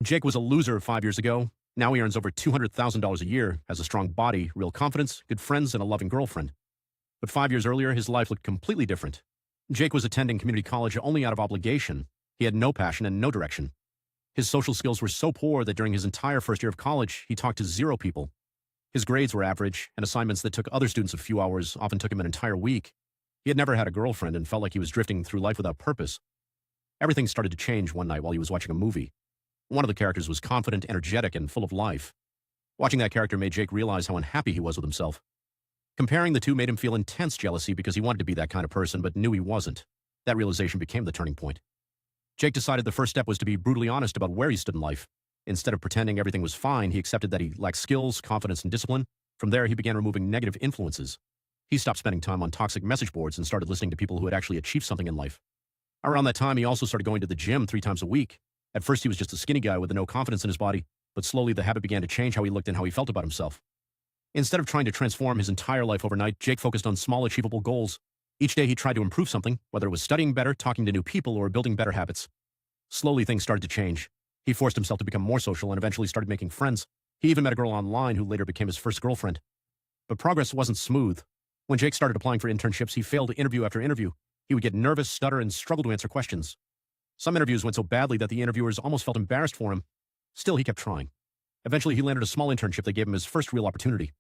Jake was a loser 5 years ago. Now he earns over $200,000 a year, has a strong body, real confidence, good friends, and a loving girlfriend. But 5 years earlier, his life looked completely different. Jake was attending community college only out of obligation. He had no passion and no direction. His social skills were so poor that during his entire first year of college, he talked to 0 people. His grades were average, and assignments that took other students a few hours often took him an entire week. He had never had a girlfriend and felt like he was drifting through life without purpose. Everything started to change one night while he was watching a movie. One of the characters was confident, energetic, and full of life. Watching that character made Jake realize how unhappy he was with himself. Comparing the two made him feel intense jealousy because he wanted to be that kind of person but knew he wasn't. That realization became the turning point. Jake decided the first step was to be brutally honest about where he stood in life. Instead of pretending everything was fine, he accepted that he lacked skills, confidence, and discipline. From there, he began removing negative influences. He stopped spending time on toxic message boards and started listening to people who had actually achieved something in life. Around that time, he also started going to the gym 3 times a week. At first, he was just a skinny guy with no confidence in his body, but slowly the habit began to change how he looked and how he felt about himself. Instead of trying to transform his entire life overnight, Jake focused on small, achievable goals. Each day, he tried to improve something, whether it was studying better, talking to new people, or building better habits. Slowly, things started to change. He forced himself to become more social and eventually started making friends. He even met a girl online who later became his first girlfriend. But progress wasn't smooth. When Jake started applying for internships, he failed interview after interview. He would get nervous, stutter, and struggle to answer questions. Some interviews went so badly that the interviewers almost felt embarrassed for him. Still, he kept trying. Eventually, he landed a small internship that gave him his first real opportunity.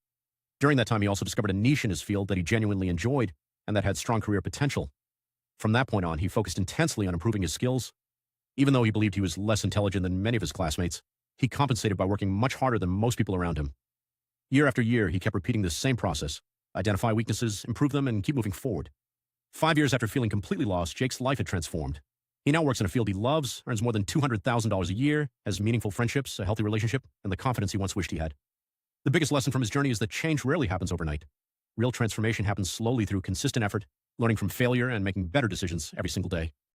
During that time, he also discovered a niche in his field that he genuinely enjoyed and that had strong career potential. From that point on, he focused intensely on improving his skills. Even though he believed he was less intelligent than many of his classmates, he compensated by working much harder than most people around him. Year after year, he kept repeating this same process: identify weaknesses, improve them, and keep moving forward. 5 years after feeling completely lost, Jake's life had transformed. He now works in a field he loves, earns more than $200,000 a year, has meaningful friendships, a healthy relationship, and the confidence he once wished he had. The biggest lesson from his journey is that change rarely happens overnight. Real transformation happens slowly through consistent effort, learning from failure, and making better decisions every single day.